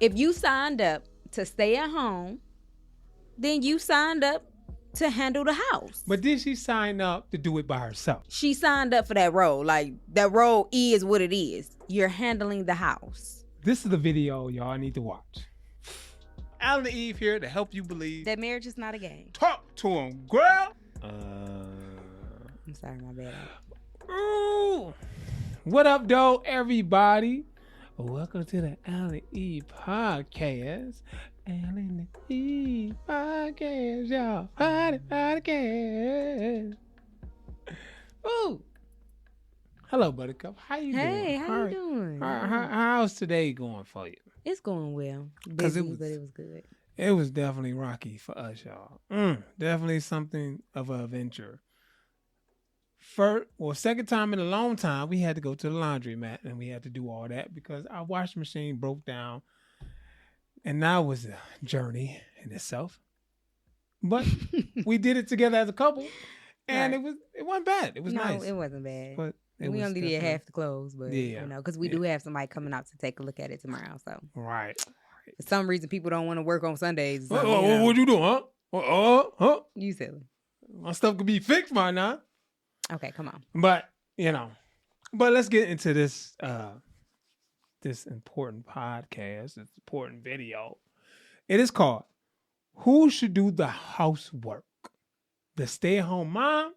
If you signed up to stay at home, then you signed up to handle the house. But did she sign up to do it by herself? She signed up for that role. Like, that role is what it is. You're handling the house. This is the video y'all need to watch. Allen&Eve here to help you believe That marriage is not a game. Talk to him, girl. I'm sorry, my bad. Ooh. What up, though, everybody? Welcome to the Allen&Eve podcast. Allen&Eve podcast, y'all. Podcast. Ooh. Hello, Buttercup. How you doing? Hey, how you doing? How's today going for you? It's going well. 'Cause Busy, but it was good. It was definitely rocky for us, y'all. Definitely something of an adventure. Second time in a long time, we had to go to the laundromat and we had to do all that because our washing machine broke down. And that was a journey in itself. But we did it together as a couple. And Right. it wasn't bad. It was nice. No, it wasn't bad. But We only did half the clothes, but Yeah. because we do have somebody coming out to take a look at it tomorrow. So Right. for some reason, people don't want to work on Sundays. So, What you doing, huh? You silly. My stuff could be fixed by now. Okay, come on. But let's get into this this important podcast, this important video. It is called Who Should Do the Housework? The stay-at-home mom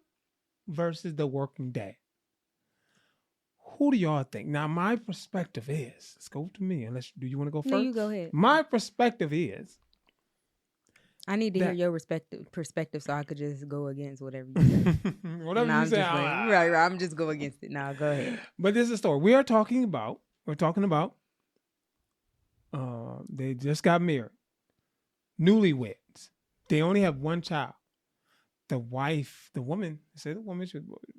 versus the working dad. Who do y'all think? Now, my perspective is, let's go to me. Do you want to go first? No, you go ahead. My perspective is, I need to hear your perspective so I could just go against whatever you say. whatever No, you I'm say. just playing. Right. I'm just go against it. No, go ahead. But this is a story. We're talking about, they just got married. Newlyweds. They only have one child. The woman,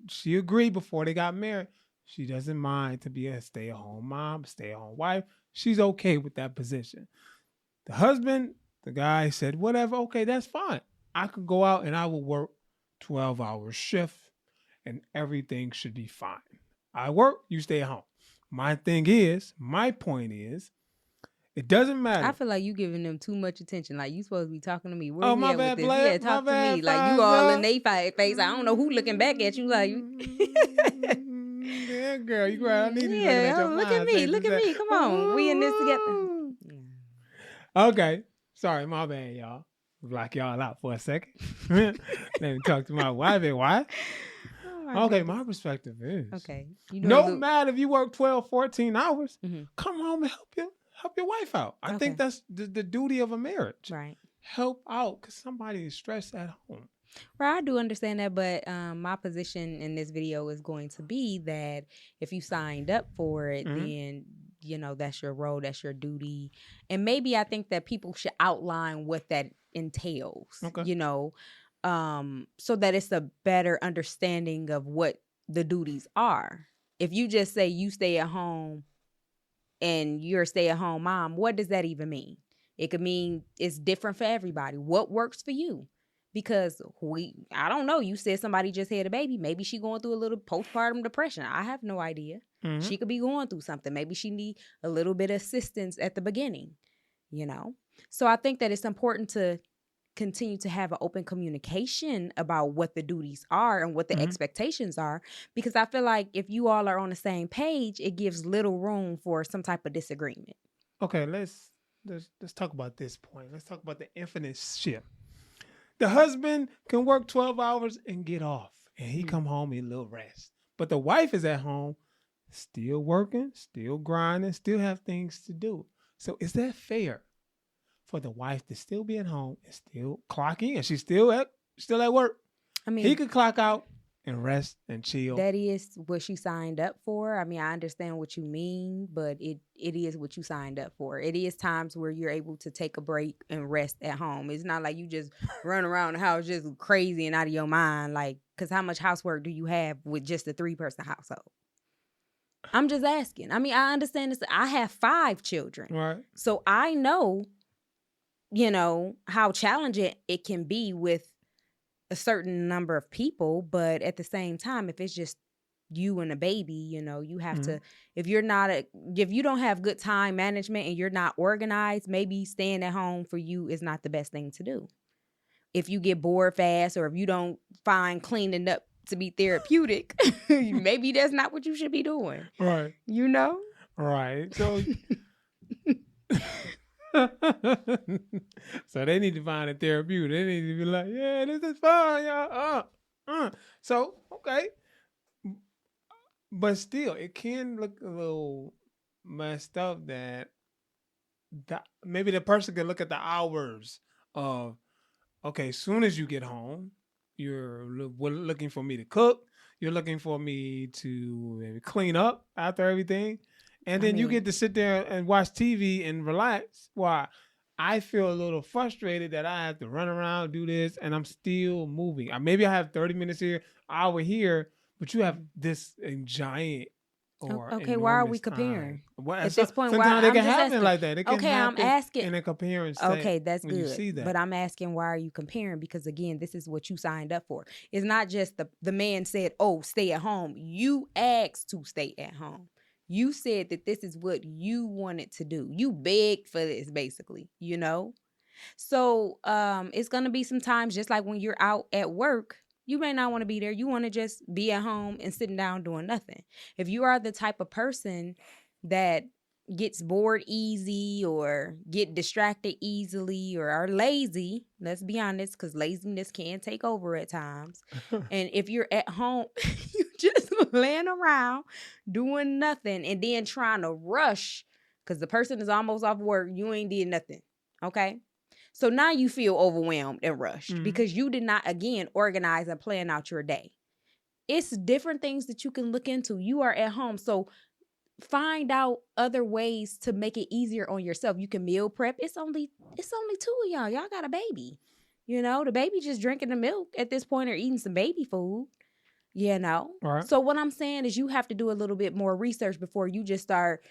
she agreed before they got married. She doesn't mind to be a stay-at-home mom, stay-at-home wife. She's okay with that position. The husband, the guy said, whatever, okay, that's fine. I could go out and I will work 12-hour shift and everything should be fine. I work, you stay at home. My point is, it doesn't matter. I feel like you giving them too much attention. Like, you supposed to be talking to me. Where Oh, we my at bad, with this? Blair. Yeah, talk My to me. bad, Like, you Blair. all in they face. I don't know who looking back at you. Like, Yeah, girl, you right. I need you yeah, looking at your look at me. Come on. We in this together. Okay. Sorry, my bad, y'all. Block y'all out for a second. Let me talk to my wife. Why? Okay, my perspective is, Okay. no matter if you work 12, 14 hours, Mhm. come home and help your wife out. I think that's the duty of a marriage. Right. Help out because somebody is stressed at home. Right, I do understand that, but my position in this video is going to be that if you signed up for it, then that's your role, that's your duty, and maybe I think that people should outline what that entails. Okay. So that it's a better understanding of what the duties are. If you just say you stay at home and you're a stay-at-home mom, what does that even mean? It could mean it's different for everybody. What works for you? Because I don't know. You said somebody just had a baby. Maybe she going through a little postpartum depression. I have no idea. Mhm. She could be going through something. Maybe she need a little bit of assistance at the beginning, So I think that it's important to continue to have an open communication about what the duties are and what the expectations are. Because I feel like if you all are on the same page, it gives little room for some type of disagreement. Okay, let's talk about this point. Let's talk about the infinite shift. The husband can work 12 hours and get off, and he come home and a little rest. But the wife is at home, still working, still grinding, still have things to do. So is that fair for the wife to still be at home and still clock in? She's still at work. I mean, He could clock out and rest and chill. that is what she signed up for. I mean, I understand what you mean, but it is what you signed up for. It is times where you're able to take a break and rest at home. It's not like you just run around the house just crazy and out of your mind. Like, because how much housework do you have with just a 3-person household? I'm just asking. I mean, I understand this. I have 5 children. Right. So I know, how challenging it can be with a certain number of people, but at the same time, if it's just you and a baby, you have Mm-hmm. to, if you don't have good time management and you're not organized, maybe staying at home for you is not the best thing to do. If you get bored fast, or if you don't find cleaning up to be therapeutic, maybe that's not what you should be doing. Right. Right. So so they need to find a therapeutic. They need to be like, yeah, this is fine, y'all. So, okay. But still, it can look a little messed up that maybe the person can look at the hours of, okay, as soon as you get home, you're looking for me to cook. You're looking for me to maybe clean up after everything. And then you get to sit there and watch TV and relax. Why? I feel a little frustrated that I have to run around, do this, and I'm still moving. Maybe I have 30 minutes here, hour here, but you have this giant or okay, why are we enormous comparing? Well, At this point, sometimes why they can I'm just happen asking. like that. It can Okay, I'm happen asking. in a comparing state. Okay, that's when you good. see that. But I'm asking, why are you comparing? Because again, this is what you signed up for. It's not just the man said, "Oh, stay at home." You asked to stay at home. You said that this is what you wanted to do. You begged for this, basically. So it's gonna be some times, just like when you're out at work, you may not want to be there. You want to just be at home and sitting down doing nothing. If you are the type of person that gets bored easy or get distracted easily or are lazy, let's be honest, because laziness can take over at times. And if you're at home, you just laying around doing nothing and then trying to rush because the person is almost off work, you ain't did nothing. Okay? So now you feel overwhelmed and rushed because you did not, again, organize and plan out your day. It's different things that you can look into. You are at home. So find out other ways to make it easier on yourself. You can meal prep. It's only two of y'all. Y'all got a baby. The baby just drinking the milk at this point or eating some baby food. Right. So what I'm saying is you have to do a little bit more research before you just start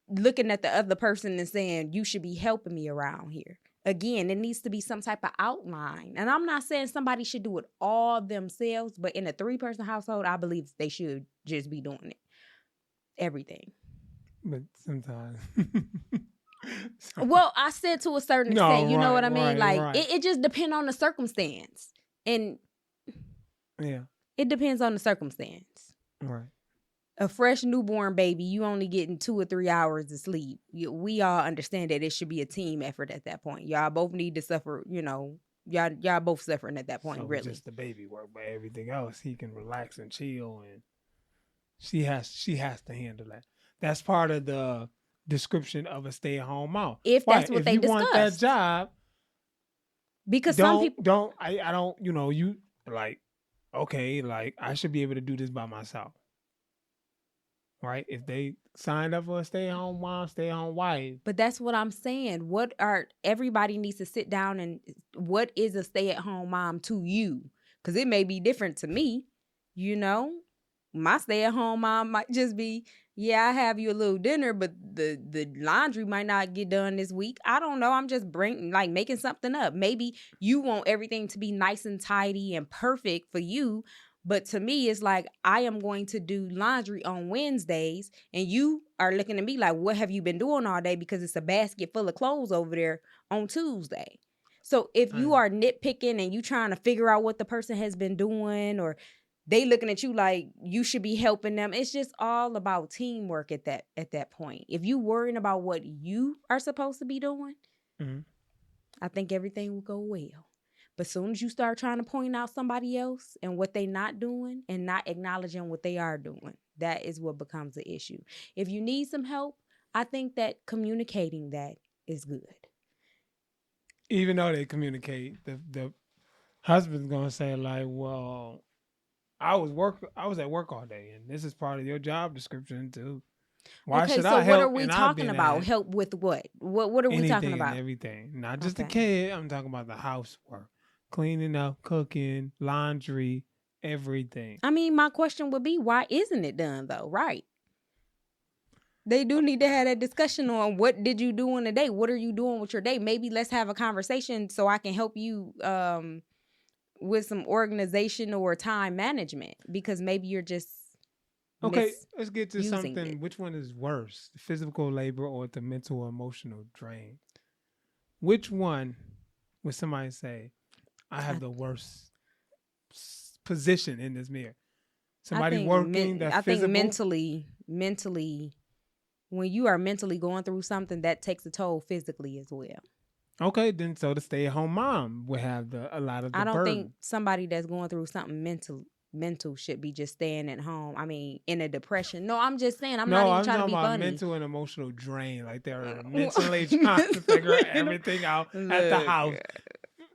looking at the other person and saying, you should be helping me around here. Again, it needs to be some type of outline. And I'm not saying somebody should do it all themselves, but in a 3-person household, I believe they should just be doing it. Everything. But sometimes. Well, I said to a certain extent, you know what I mean? Right. It just depends on the circumstance. And yeah, it depends on the circumstance. Right. A fresh newborn baby, you only getting 2 or 3 hours of sleep. We all understand that it should be a team effort at that point. Y'all both need to suffer, y'all both suffering at that point, so really. Just the baby work, but everything else, he can relax and chill, and she has to handle that. That's part of the description of a stay-at-home mom. If that's what they discussed. If you want that job, because some people I don't, you like, okay, like I should be able to do this by myself. Right? If they signed up for a stay-at-home mom, stay-at-home wife. But that's what I'm saying. Everybody needs to sit down and what is a stay-at-home mom to you? Because it may be different to me. My stay-at-home mom might just be, I have you a little dinner, but the laundry might not get done this week. I don't know. I'm just making something up. Maybe you want everything to be nice and tidy and perfect for you. But to me, it's like, I am going to do laundry on Wednesdays, and you are looking at me like, what have you been doing all day? Because it's a basket full of clothes over there on Tuesday. So if you are nitpicking and you trying to figure out what the person has been doing, or they looking at you like you should be helping them, it's just all about teamwork at that point. If you worrying about what you are supposed to be doing, I think everything will go well. But as soon as you start trying to point out somebody else and what they not doing and not acknowledging what they are doing, that is what becomes the issue. If you need some help, I think that communicating that is good. Even though they communicate, the husband's gonna say like, well, I was at work all day, and this is part of your job description too. Why should I help? What are we talking about? Help with what? What are we talking about? Everything, not just the kid. I'm talking about the housework. Cleaning up, cooking, laundry, everything. I mean, my question would be, why isn't it done though? Right. They do need to have that discussion on what did you do in a day? What are you doing with your day? Maybe let's have a conversation so I can help you with some organization or time management, because maybe you're just Okay, let's get to misusing something. it. Which one is worse, the physical labor or the mental or emotional drain? Which one would somebody say, I have the worst position in this mirror? Somebody working that's I think physical? mentally, when you are mentally going through something, that takes a toll physically as well. Okay, then so the stay-at-home mom would have a lot of the I don't burden. think somebody that's going through something mental should be just staying at home. I mean, in a depression. No, I'm just saying. I'm not even trying to talking be about funny. mental and emotional drain. Like they're mentally trying to figure everything out at the house,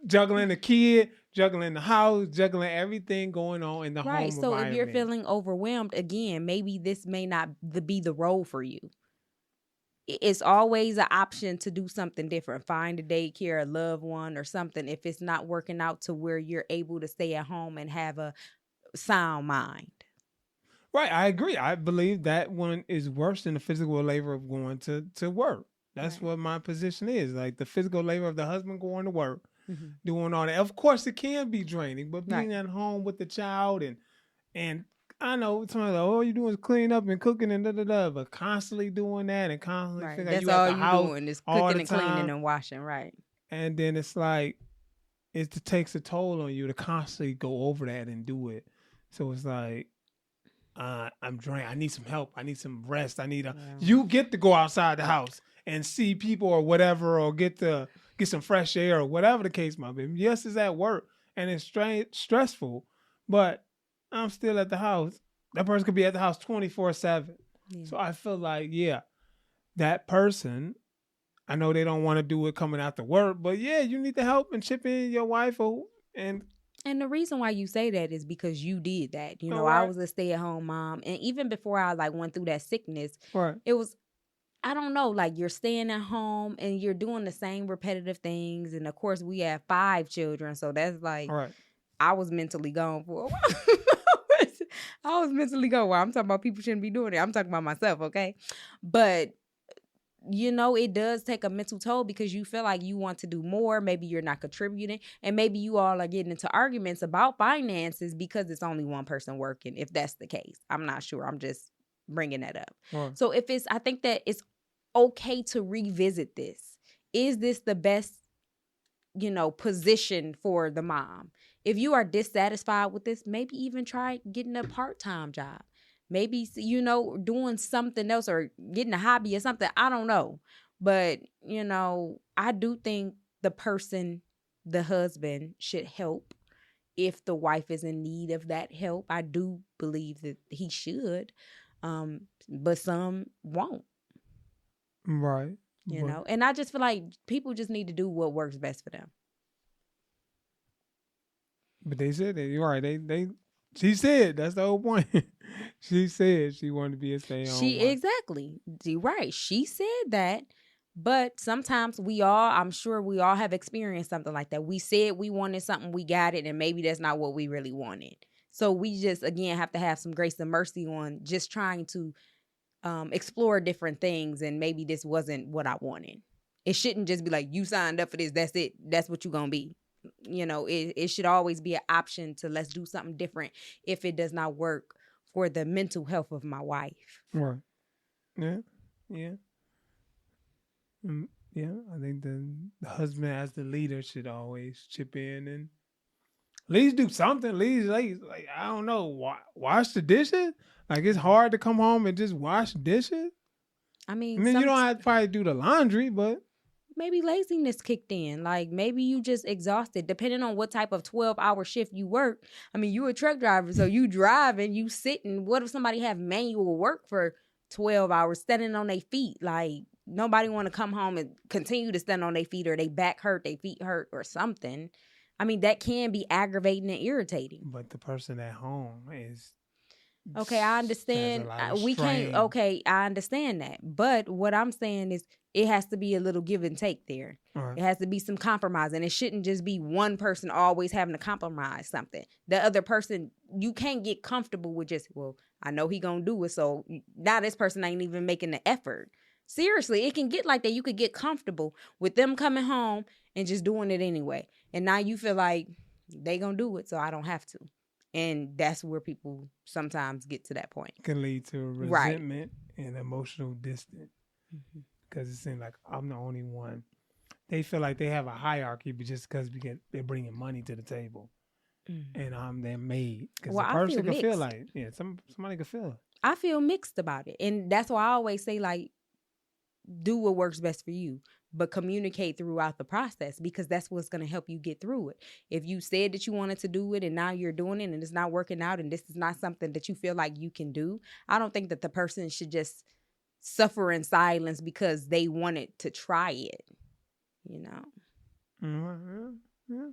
juggling the kid, juggling the house, juggling everything going on in the home Right. So if you're environment. feeling overwhelmed, again, maybe this may not be the role for you. It's always an option to do something different. Find a daycare, a loved one, or something if it's not working out to where you're able to stay at home and have a sound mind. Right, I agree. I believe that one is worse than the physical labor of going to work. That's Right. what my position is. Like the physical labor of the husband going to work, Mm-hmm. doing all that. Of course, it can be draining, but being Right. at home with the child and I know somebody's like, all you doing is cleaning up and cooking and da da da, but constantly doing that and constantly Right. figuring That's you at all the you house doing is all cooking the and cleaning time, and washing. Right. and then it's like it takes a toll on you to constantly go over that and do it. So it's like I'm drained. I need some help. I need some rest. You get to go outside the house and see people or whatever, or get some fresh air or whatever the case might be. Yes, it's at work and it's stressful, but I'm still at the house. That person could be at the house 24/7. Yeah. So I feel like, yeah, that person, I know they don't want to do it coming out to work, but yeah, you need to help and chip in your wife and the reason why you say that is because you did that. You know, right. I was a stay-at-home mom, and even before I went through that sickness, right. it was, I don't know, like you're staying at home and you're doing the same repetitive things. And of course, we have 5 children, so that's like, right. I was mentally gone for a while. I was mentally gone. Well, I'm talking about people shouldn't be doing it. I'm talking about myself, okay? But you know, it does take a mental toll because you feel like you want to do more. Maybe you're not contributing. And maybe you all are getting into arguments about finances because it's only one person working, if that's the case. I'm not sure. I'm just bringing that up. Right. So I think that it's okay to revisit this. Is this the best, position for the mom? If you are dissatisfied with this, maybe even try getting a part-time job. Maybe, doing something else or getting a hobby or something. I don't know. But, I do think the husband should help if the wife is in need of that help. I do believe that he should. But some won't. Right. And I just feel like people just need to do what works best for them. But they said that you're right. She said that's the whole point. She said she wanted to be a stay-at-home wife. Exactly. Right. She said that. But sometimes I'm sure we all have experienced something like that. We said we wanted something, we got it, and maybe that's not what we really wanted. So we just, again, have to have some grace and mercy on just trying to explore different things, and maybe this wasn't what I wanted. It shouldn't just be like, you signed up for this, that's it, that's what you're gonna be. It should always be an option to let's do something different if it does not work for the mental health of my wife. Right. Yeah. Yeah, I think the husband as the leader should always chip in and at least do something. At least, like I don't know, wash the dishes. Like it's hard to come home and just wash dishes. I mean, you don't have to probably do the laundry, but maybe laziness kicked in. Like maybe you just exhausted, depending on what type of 12-hour shift you work. I mean, you a truck driver, so you drive and you sitting. What if somebody have manual work for 12 hours, standing on their feet? Like nobody want to come home and continue to stand on their feet, or they back hurt, their feet hurt, or something. I mean, that can be aggravating and irritating. But the person at home is... Okay, I understand. We can't. Okay, I understand that. But what I'm saying is it has to be a little give and take there. Right. It has to be some compromise. And it shouldn't just be one person always having to compromise something. The other person, you can't get comfortable with just, well, I know he gonna do it, so now this person ain't even making the effort. Seriously, it can get like that. You could get comfortable with them coming home and just doing it anyway. And now you feel like they gonna do it, so I don't have to. And that's where people sometimes get to that point. Can lead to Right. resentment and emotional distance because it seems like I'm the only one. They feel like they have a hierarchy, but just because they're bringing money to the table, and I'm their maid. Because Well, the I person feel can feel mixed. like, somebody can feel it. I feel mixed about it. And that's why I always say, like, do what works best for you, but communicate throughout the process, because that's what's going to help you get through it. If you said that you wanted to do it and now you're doing it and it's not working out and this is not something that you feel like you can do, I don't think that the person should just suffer in silence because they wanted to try it, you know? Yeah.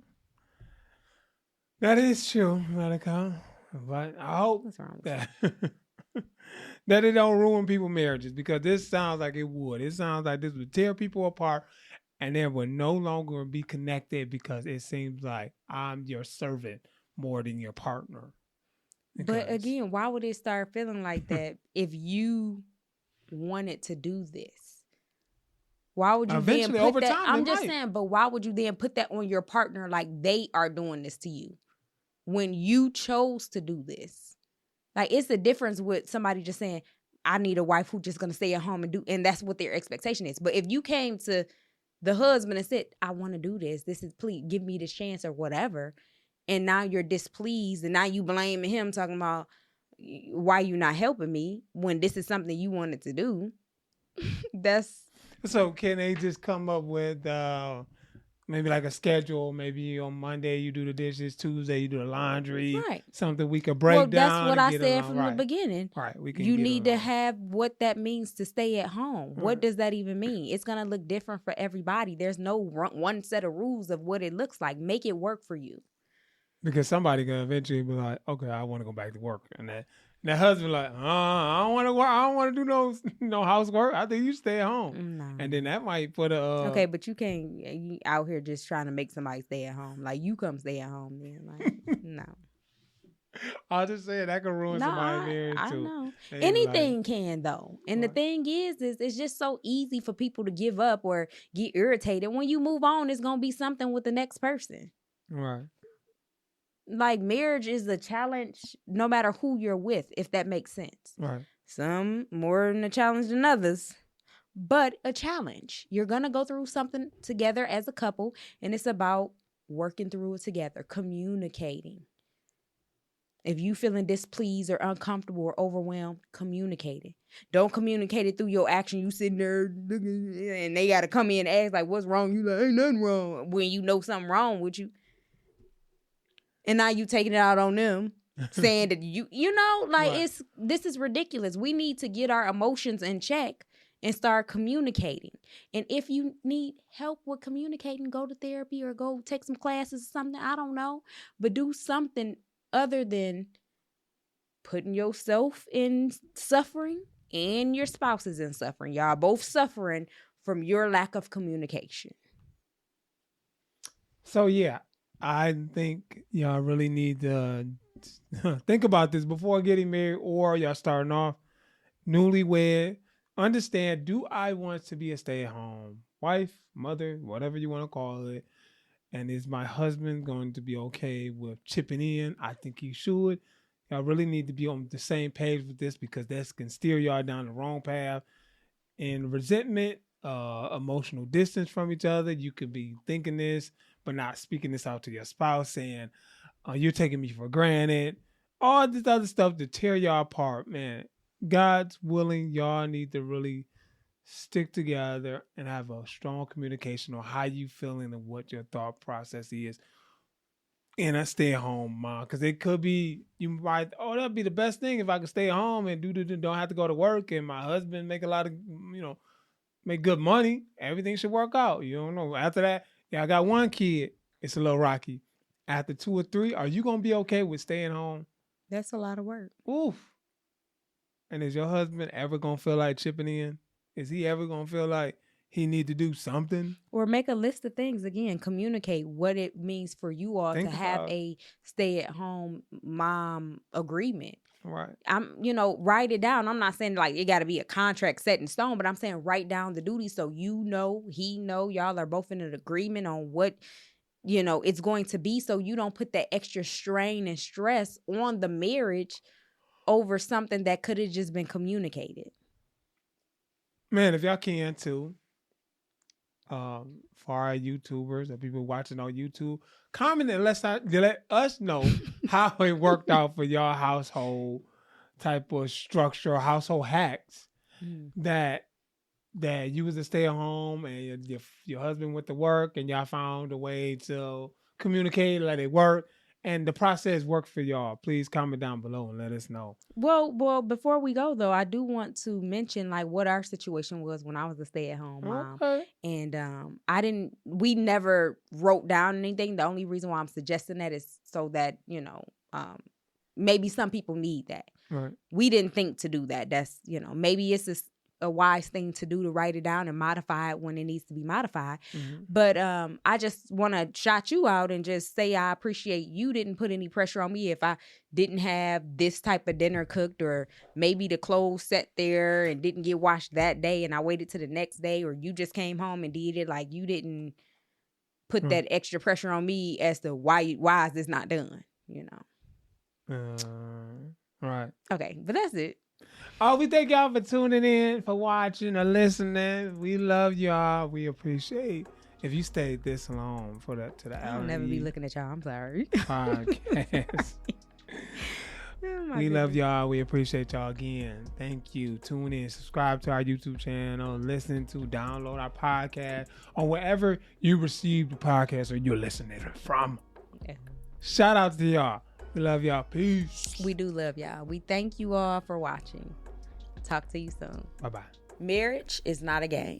That is true, Monica. But I hope What's wrong with that that it don't ruin people's marriages, because this sounds like it would. It sounds like this would tear people apart, and they would no longer be connected because it seems like I'm your servant more than your partner. But again, why would it start feeling like that if you wanted to do this? Why would you Eventually, then put over that? time, I'm it just might. saying, but why would you then put that on your partner like they are doing this to you when you chose to do this? Like, it's a difference with somebody just saying, I need a wife who's just going to stay at home and do, and that's what their expectation is. But if you came to the husband and said, I want to do this, please give me this chance or whatever, and now you're displeased and now you blaming him, talking about why you not helping me when this is something you wanted to do, that's... So can they just come up with maybe like a schedule? Maybe on Monday you do the dishes, Tuesday you do the laundry, right? Something we could break down. That's what I said along. from the beginning. Right, we can. You need to have what that means to stay at home. Right. What does that even mean? It's gonna look different for everybody. There's no one set of rules of what it looks like. Make it work for you. Because somebody can eventually be like, okay, I want to go back to work, and that husband like, I don't want to work. I don't want to do no housework. I think you stay at home. No. And then that might put a okay, but you can't. You out here just trying to make somebody stay at home. Like, you come stay at home then. Like, no. I'll just say that could ruin somebody's marriage too. I know. Anything can though. And Right. the thing is it's just so easy for people to give up or get irritated. When you move on, it's gonna be something with the next person. Right. Like, marriage is a challenge no matter who you're with, if that makes sense. Right. Some more than a challenge than others, but a challenge. You're gonna go through something together as a couple, and it's about working through it together, communicating. If you feeling displeased or uncomfortable or overwhelmed, communicate it. Don't communicate it through your action. You sitting there and they got to come in and ask, like, what's wrong? You like, ain't nothing wrong, when you know something wrong with you. And now you taking it out on them, saying that you know, like, Right. this is ridiculous. We need to get our emotions in check and start communicating. And if you need help with communicating, go to therapy or go take some classes or something. I don't know. But do something other than putting yourself in suffering and your spouse is in suffering. Y'all both suffering from your lack of communication. So yeah, I think y'all really need to think about this before getting married, or y'all starting off newlywed. Understand, do I want to be a stay-at-home wife, mother, whatever you want to call it? And is my husband going to be okay with chipping in? I think he should. Y'all really need to be on the same page with this, because this can steer y'all down the wrong path. And resentment, emotional distance from each other. You could be thinking this, but not speaking this out to your spouse, saying, you're taking me for granted. All this other stuff to tear y'all apart, man. God's willing, y'all need to really stick together and have a strong communication on how you feeling and what your thought process is in a stay-at-home mom. Because it could be, you might, that'd be the best thing if I could stay at home and don't have to go to work, and my husband make a lot of, make good money. Everything should work out. You don't know. After that, I got one kid. It's a little rocky. After 2 or 3, are you going to be okay with staying home? That's a lot of work. Oof. And is your husband ever going to feel like chipping in? Is he ever going to feel like he need to do something? Or make a list of things. Again, communicate what it means for you all to have a stay-at-home mom agreement. Right. Write it down. I'm not saying like it got to be a contract set in stone, but I'm saying write down the duties so he know, y'all are both in an agreement on what it's going to be, so you don't put that extra strain and stress on the marriage over something that could have just been communicated. Man, if y'all can too, for our YouTubers or people watching on YouTube, comment and let us know how it worked out for y'all household type of structure or household hacks that you was a stay at home and your husband went to work and y'all found a way to communicate, let it work, and the process worked for y'all. Please comment down below and let us know. Well, before we go though, I do want to mention like what our situation was when I was a stay-at-home mom. Okay. And we never wrote down anything. The only reason why I'm suggesting that is so that, maybe some people need that. Right. We didn't think to do that. That's, maybe it's a wise thing to do, to write it down and modify it when it needs to be modified. Mm-hmm. But I just want to shout you out and just say I appreciate you didn't put any pressure on me if I didn't have this type of dinner cooked, or maybe the clothes set there and didn't get washed that day and I waited till the next day, or you just came home and did it. Like, you didn't put that extra pressure on me as to why is this not done, Right. Okay, but that's it. Oh, we thank y'all for tuning in, for watching or listening. We love y'all. We appreciate if you stayed this long to the I'll never be looking at y'all. I'm sorry. Podcast. We love y'all. We appreciate y'all again. Thank you. Tune in, subscribe to our YouTube channel, listen to, download our podcast on wherever you receive the podcast or you're listening from. Yeah. Shout out to y'all. We love y'all. Peace. We do love y'all. We thank you all for watching. Talk to you soon. Bye-bye. Marriage is not a game.